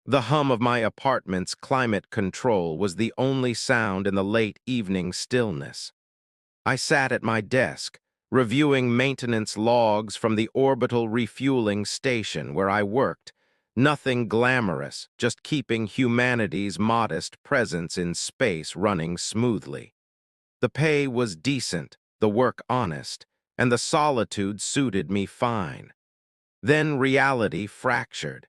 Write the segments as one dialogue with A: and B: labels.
A: The hum of my apartment's climate control was the only sound in the late evening stillness. I sat at my desk, reviewing maintenance logs from the orbital refueling station where I worked. Nothing glamorous, just keeping humanity's modest presence in space running smoothly. The pay was decent, the work honest, and the solitude suited me fine. Then reality fractured.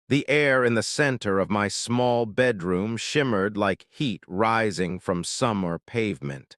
A: The air in the center of my small bedroom shimmered like heat rising from summer pavement.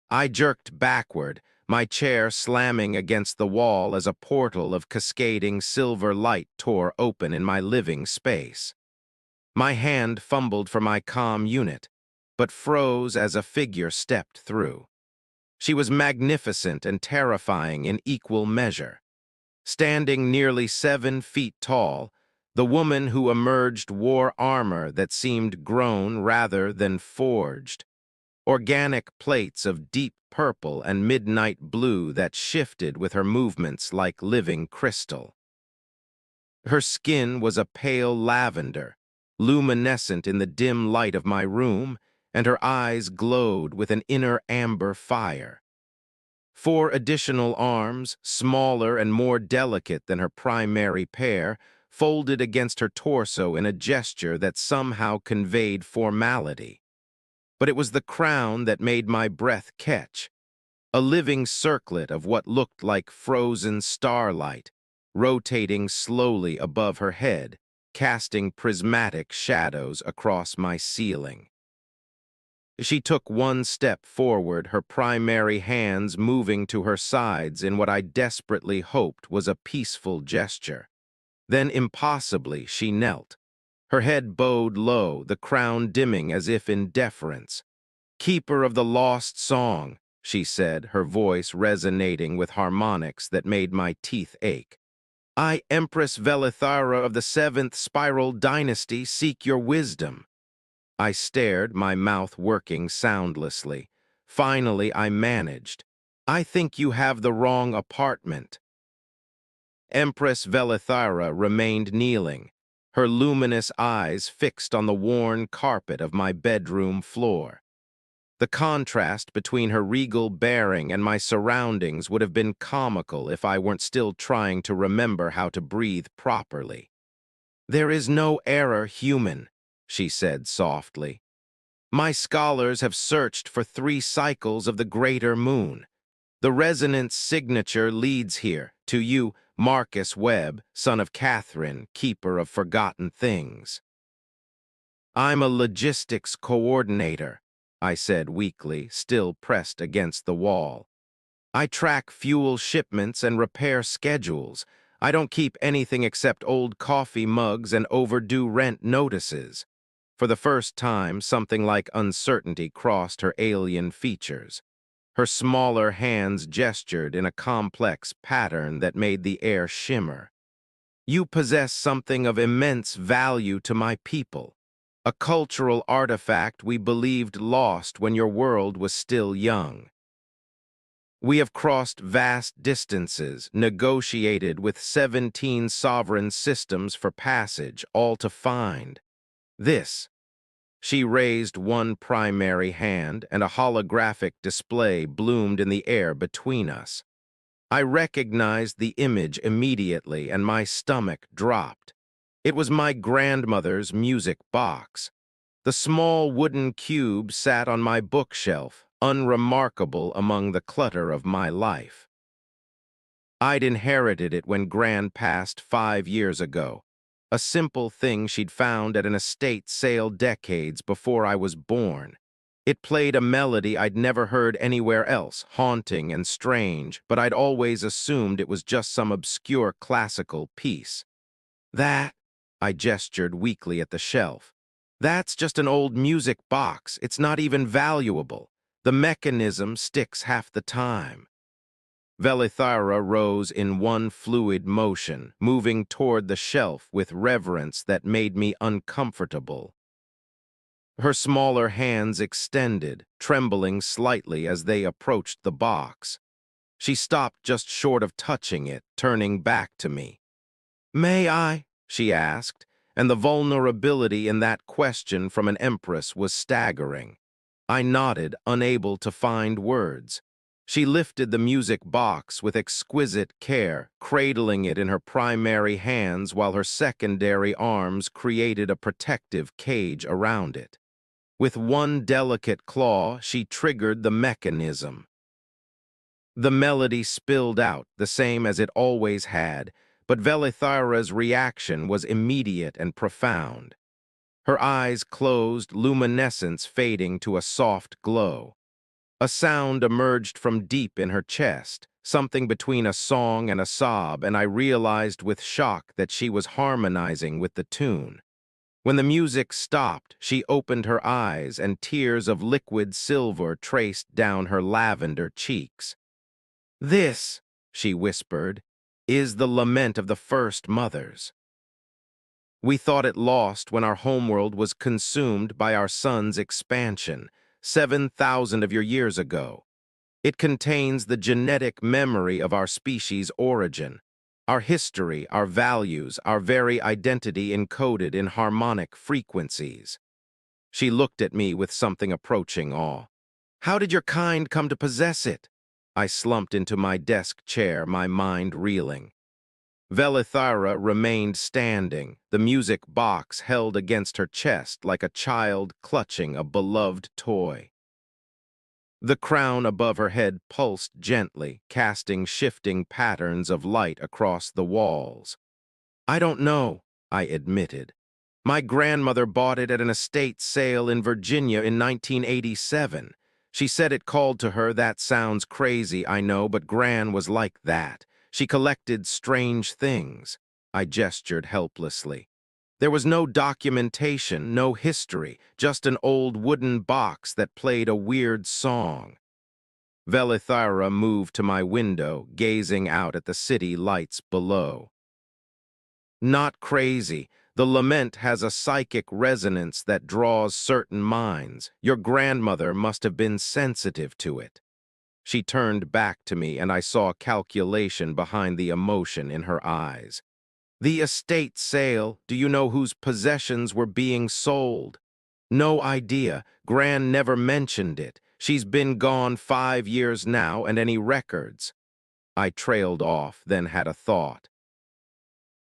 A: I jerked backward, my chair slamming against the wall as a portal of cascading silver light tore open in my living space. My hand fumbled for my comm unit, but froze as a figure stepped through. She was magnificent and terrifying in equal measure. Standing nearly 7 feet tall, the woman who emerged wore armor that seemed grown rather than forged. Organic plates of deep purple and midnight blue that shifted with her movements like living crystal. Her skin was a pale lavender, luminescent in the dim light of my room, and her eyes glowed with an inner amber fire. 4 additional arms, smaller and more delicate than her primary pair, folded against her torso in a gesture that somehow conveyed formality. But it was the crown that made my breath catch, a living circlet of what looked like frozen starlight, rotating slowly above her head, casting prismatic shadows across my ceiling. She took one step forward, her primary hands moving to her sides in what I desperately hoped was a peaceful gesture. Then impossibly she knelt, her head bowed low, the crown dimming as if in deference. "Keeper of the lost song," she said, her voice resonating with harmonics that made my teeth ache. "I, Empress Velithara of the 7th Spiral Dynasty, seek your wisdom." I stared, my mouth working soundlessly. Finally, I managed. "I think you have the wrong apartment." Empress Velithara remained kneeling, her luminous eyes fixed on the worn carpet of my bedroom floor. The contrast between her regal bearing and my surroundings would have been comical if I weren't still trying to remember how to breathe properly. "There is no error human," she said softly. "My scholars have searched for 3 cycles of the greater moon. The resonance signature leads here, to you, Marcus Webb, son of Catherine, keeper of forgotten things." "I'm a logistics coordinator," I said weakly, still pressed against the wall. "I track fuel shipments and repair schedules. I don't keep anything except old coffee mugs and overdue rent notices." For the first time, something like uncertainty crossed her alien features. Her smaller hands gestured in a complex pattern that made the air shimmer. "You possess something of immense value to my people, a cultural artifact we believed lost when your world was still young. We have crossed vast distances, negotiated with 17 sovereign systems for passage, all to find this." She raised one primary hand, and a holographic display bloomed in the air between us. I recognized the image immediately, and my stomach dropped. It was my grandmother's music box. The small wooden cube sat on my bookshelf, unremarkable among the clutter of my life. I'd inherited it when Gran passed 5 years ago, a simple thing she'd found at an estate sale decades before I was born. It played a melody I'd never heard anywhere else, haunting and strange, but I'd always assumed it was just some obscure classical piece. "That," I gestured weakly at the shelf, "that's just an old music box. It's not even valuable. The mechanism sticks half the time." Velithara rose in one fluid motion, moving toward the shelf with reverence that made me uncomfortable. Her smaller hands extended, trembling slightly as they approached the box. She stopped just short of touching it, turning back to me. "May I?" she asked, and the vulnerability in that question from an empress was staggering. I nodded, unable to find words. She lifted the music box with exquisite care, cradling it in her primary hands while her secondary arms created a protective cage around it. With one delicate claw, she triggered the mechanism. The melody spilled out, the same as it always had, but Velithara's reaction was immediate and profound. Her eyes closed, luminescence fading to a soft glow. A sound emerged from deep in her chest, something between a song and a sob, and I realized with shock that she was harmonizing with the tune. When the music stopped, she opened her eyes, and tears of liquid silver traced down her lavender cheeks. "This," she whispered, "is the lament of the first mothers. We thought it lost when our homeworld was consumed by our sun's expansion, 7,000 of your years ago. It contains the genetic memory of our species' origin, our history, our values, our very identity encoded in harmonic frequencies." She looked at me with something approaching awe. "How did your kind come to possess it?" I slumped into my desk chair, my mind reeling. Velithara remained standing, the music box held against her chest like a child clutching a beloved toy. The crown above her head pulsed gently, casting shifting patterns of light across the walls. "I don't know," I admitted. "My grandmother bought it at an estate sale in Virginia in 1987. She said it called to her. That sounds crazy, I know, but Gran was like that. She collected strange things." I gestured helplessly. There was no documentation, no history, just an old wooden box that played a weird song. Velithara moved to my window, gazing out at the city lights below. "Not crazy. The lament has a psychic resonance that draws certain minds. Your grandmother must have been sensitive to it." She turned back to me, and I saw calculation behind the emotion in her eyes. "The estate sale, do you know whose possessions were being sold?" "No idea. Gran never mentioned it. She's been gone 5 years now, and any records." I trailed off, then had a thought.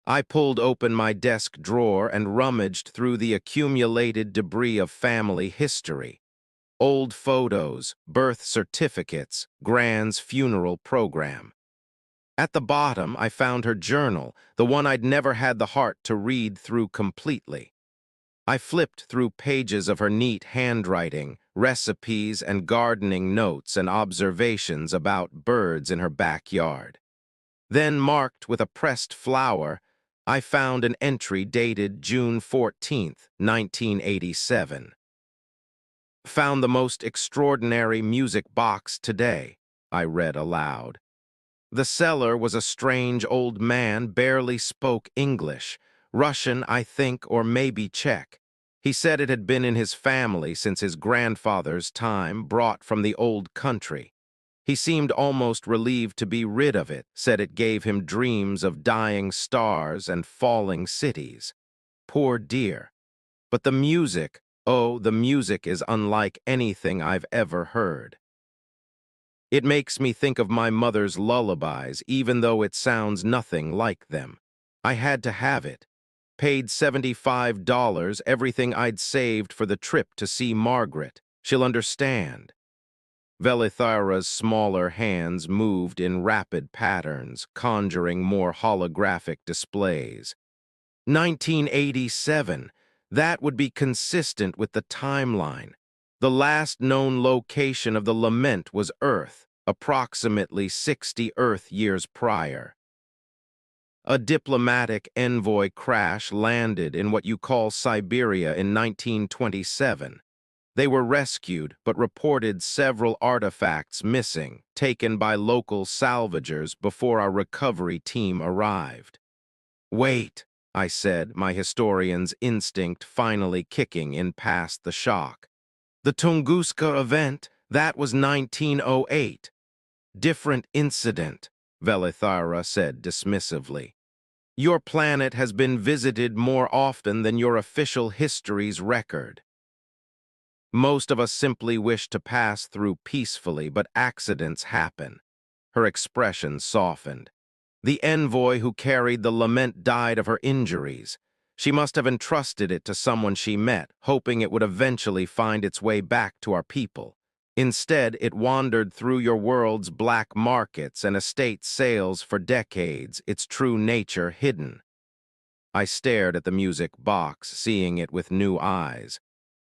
A: I pulled open my desk drawer and rummaged through the accumulated debris of family history. Old photos, birth certificates, Gran's funeral program. At the bottom, I found her journal, the one I'd never had the heart to read through completely. I flipped through pages of her neat handwriting, recipes and gardening notes and observations about birds in her backyard. Then, marked with a pressed flower, I found an entry dated June 14th, 1987. "Found the most extraordinary music box today," I read aloud. The seller was a strange old man, barely spoke English, Russian, I think, or maybe Czech. He said it had been in his family since his grandfather's time, brought from the old country. He seemed almost relieved to be rid of it, said it gave him dreams of dying stars and falling cities. Poor dear. But the music, oh, the music is unlike anything I've ever heard. It makes me think of my mother's lullabies, even though it sounds nothing like them. I had to have it. Paid $75, everything I'd saved for the trip to see Margaret. She'll understand." Velithara's smaller hands moved in rapid patterns, conjuring more holographic displays. 1987. That would be consistent with the timeline. The last known location of the lament was Earth, approximately 60 Earth years prior. A diplomatic envoy crash landed in what you call Siberia in 1927. They were rescued, but reported several artifacts missing, taken by local salvagers before our recovery team arrived. "Wait," I said, my historian's instinct finally kicking in past the shock. "The Tunguska event, that was 1908. Different incident," Velithara said dismissively. Your planet has been visited more often than your official history's record. Most of us simply wish to pass through peacefully, but accidents happen. Her expression softened. The envoy who carried the lament died of her injuries. She must have entrusted it to someone she met, hoping it would eventually find its way back to our people. Instead, it wandered through your world's black markets and estate sales for decades, its true nature hidden. I stared at the music box, seeing it with new eyes.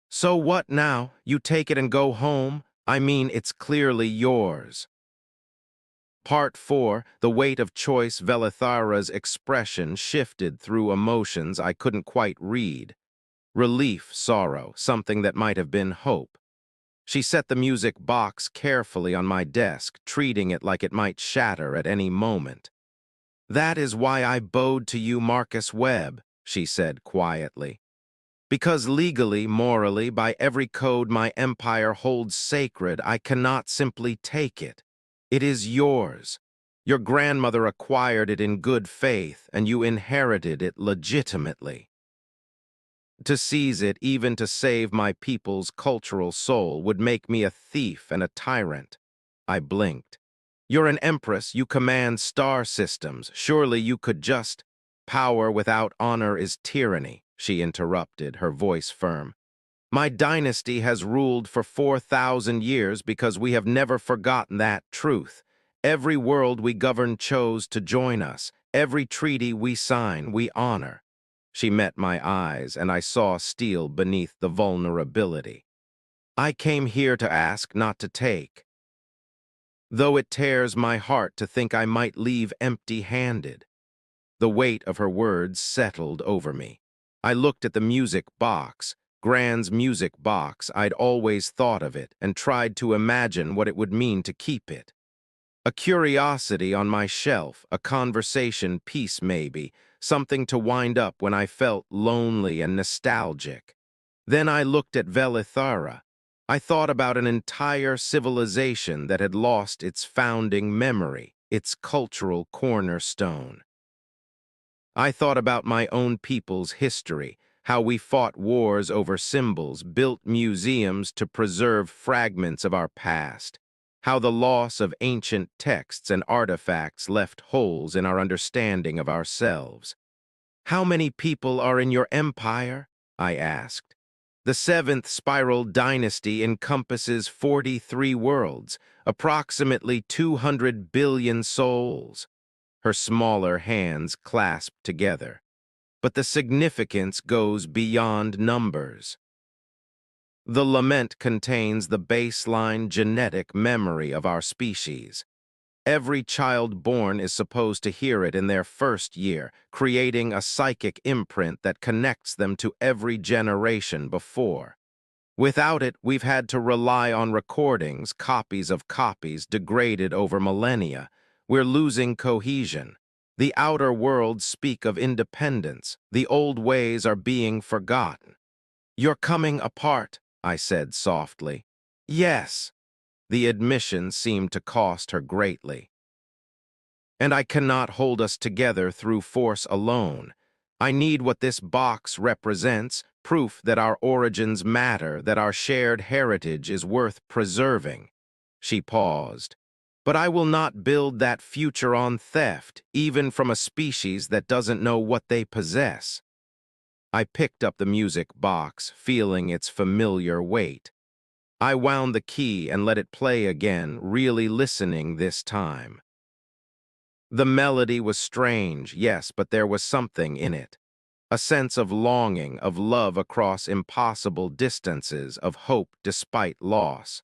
A: So what now? You take it and go home? I mean, it's clearly yours. Part 4, the weight of choice. Velithara's expression shifted through emotions I couldn't quite read. Relief, sorrow, something that might have been hope. She set the music box carefully on my desk, treating it like it might shatter at any moment. That is why I bowed to you, Marcus Webb, she said quietly. Because legally, morally, by every code my empire holds sacred, I cannot simply take it. It is yours. Your grandmother acquired it in good faith, and you inherited it legitimately. To seize it, even to save my people's cultural soul, would make me a thief and a tyrant. I blinked. You're an empress, you command star systems. Surely you could just— Power without honor is tyranny, she interrupted, her voice firm. My dynasty has ruled for 4,000 years because we have never forgotten that truth. Every world we govern chose to join us. Every treaty we sign, we honor. She met my eyes, and I saw steel beneath the vulnerability. I came here to ask, not to take. Though it tears my heart to think I might leave empty-handed. The weight of her words settled over me. I looked at the music box, Grand's music box. I'd always thought of it and tried to imagine what it would mean to keep it. A curiosity on my shelf, a conversation piece maybe, something to wind up when I felt lonely and nostalgic. Then I looked at Velithara. I thought about an entire civilization that had lost its founding memory, its cultural cornerstone. I thought about my own people's history, how we fought wars over symbols, built museums to preserve fragments of our past, how the loss of ancient texts and artifacts left holes in our understanding of ourselves. How many people are in your empire? I asked. The seventh spiral dynasty encompasses 43 worlds, approximately 200 billion souls. Her smaller hands clasped together. But the significance goes beyond numbers. The lament contains the baseline genetic memory of our species. Every child born is supposed to hear it in their first year, creating a psychic imprint that connects them to every generation before. Without it, we've had to rely on recordings, copies of copies, degraded over millennia. We're losing cohesion. The outer worlds speak of independence. The old ways are being forgotten. You're coming apart, I said softly. Yes. The admission seemed to cost her greatly. And I cannot hold us together through force alone. I need what this box represents, proof that our origins matter, that our shared heritage is worth preserving. She paused. But I will not build that future on theft, even from a species that doesn't know what they possess. I picked up the music box, feeling its familiar weight. I wound the key and let it play again, really listening this time. The melody was strange, yes, but there was something in it. A sense of longing, of love across impossible distances, of hope despite loss.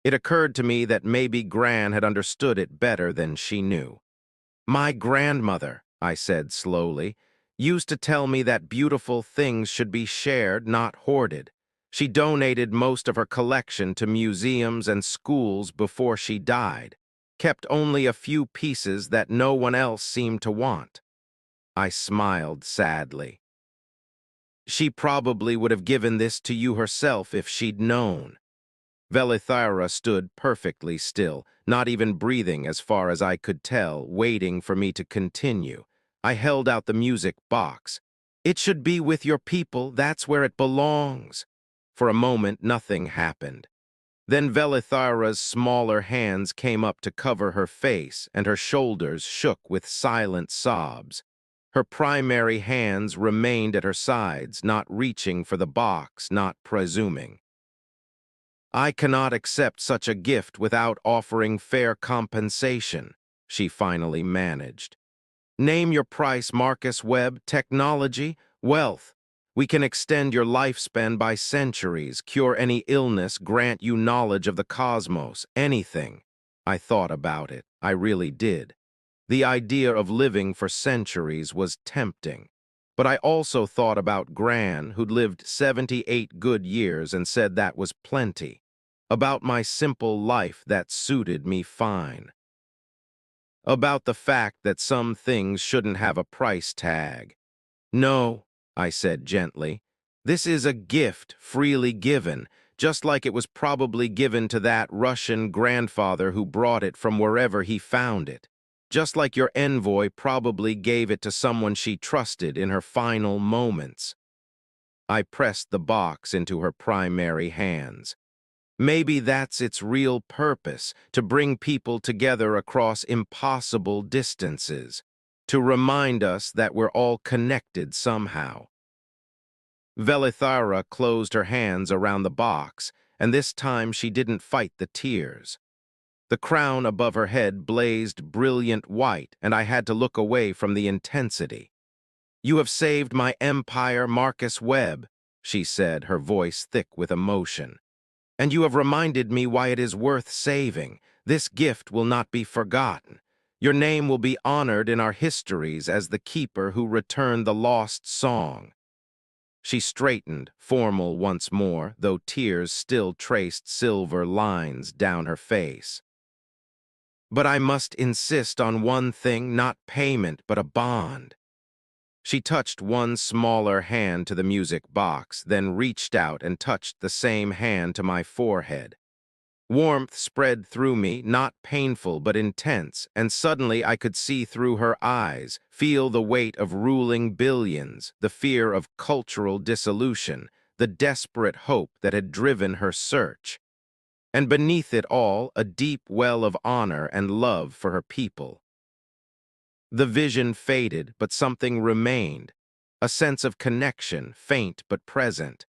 A: It occurred to me that maybe Gran had understood it better than she knew. My grandmother, I said slowly, used to tell me that beautiful things should be shared, not hoarded. She donated most of her collection to museums and schools before she died, kept only a few pieces that no one else seemed to want. I smiled sadly. She probably would have given this to you herself if she'd known. Velithara stood perfectly still, not even breathing as far as I could tell, waiting for me to continue. I held out the music box. "It should be with your people, that's where it belongs." For a moment, nothing happened. Then Velithara's smaller hands came up to cover her face, and her shoulders shook with silent sobs. Her primary hands remained at her sides, not reaching for the box, not presuming. "I cannot accept such a gift without offering fair compensation," she finally managed. "Name your price, Marcus Webb. Technology, wealth. We can extend your lifespan by centuries, cure any illness, grant you knowledge of the cosmos, anything." I thought about it. I really did. The idea of living for centuries was tempting. But I also thought about Gran, who'd lived 78 good years and said that was plenty. About my simple life that suited me fine. About the fact that some things shouldn't have a price tag. "No," I said gently. "This is a gift freely given, just like it was probably given to that Russian grandfather who brought it from wherever he found it. Just like your envoy probably gave it to someone she trusted in her final moments." I pressed the box into her primary hands. "Maybe that's its real purpose, to bring people together across impossible distances, to remind us that we're all connected somehow." Velithara closed her hands around the box, and this time she didn't fight the tears. The crown above her head blazed brilliant white, and I had to look away from the intensity. "You have saved my empire, Marcus Webb," she said, her voice thick with emotion. "And you have reminded me why it is worth saving. This gift will not be forgotten. Your name will be honored in our histories as the keeper who returned the lost song." She straightened, formal once more, though tears still traced silver lines down her face. "But I must insist on one thing, not payment, but a bond." She touched one smaller hand to the music box, then reached out and touched the same hand to my forehead. Warmth spread through me, not painful but intense, and suddenly I could see through her eyes, feel the weight of ruling billions, the fear of cultural dissolution, the desperate hope that had driven her search. And beneath it all, a deep well of honor and love for her people. The vision faded, but something remained, a sense of connection, faint but present.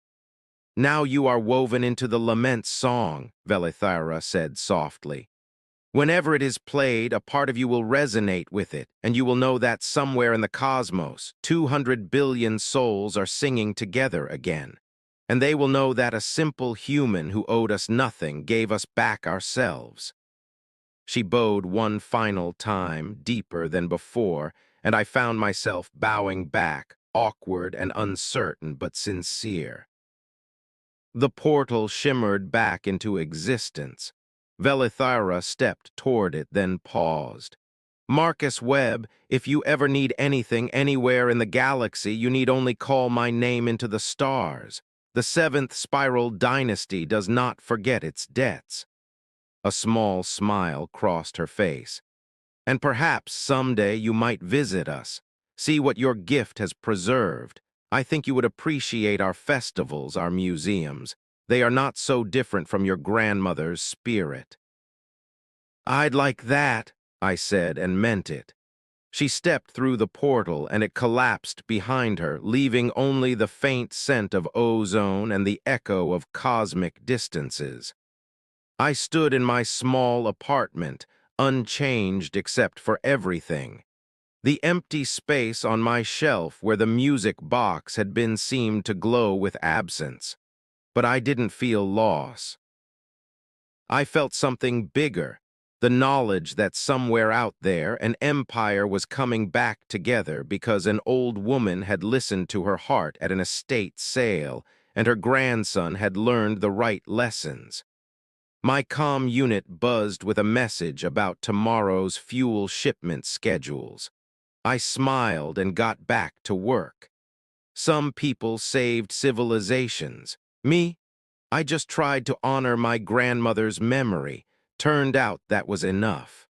A: "Now you are woven into the lament song," Velithara said softly. "Whenever it is played, a part of you will resonate with it, and you will know that somewhere in the cosmos, 200 billion souls are singing together again. And they will know that a simple human who owed us nothing gave us back ourselves." She bowed one final time, deeper than before, and I found myself bowing back, awkward and uncertain but sincere. The portal shimmered back into existence. Velithara stepped toward it, then paused. "Marcus Webb, if you ever need anything anywhere in the galaxy, you need only call my name into the stars. The seventh spiral dynasty does not forget its debts." A small smile crossed her face. "And perhaps someday you might visit us. See what your gift has preserved. I think you would appreciate our festivals, our museums. They are not so different from your grandmother's spirit." "I'd like that," I said, and meant it. She stepped through the portal, and it collapsed behind her, leaving only the faint scent of ozone and the echo of cosmic distances. I stood in my small apartment, unchanged except for everything. The empty space on my shelf where the music box had been seemed to glow with absence. But I didn't feel loss. I felt something bigger, the knowledge that somewhere out there an empire was coming back together because an old woman had listened to her heart at an estate sale and her grandson had learned the right lessons. My comm unit buzzed with a message about tomorrow's fuel shipment schedules. I smiled and got back to work. Some people saved civilizations. Me? I just tried to honor my grandmother's memory. Turned out that was enough.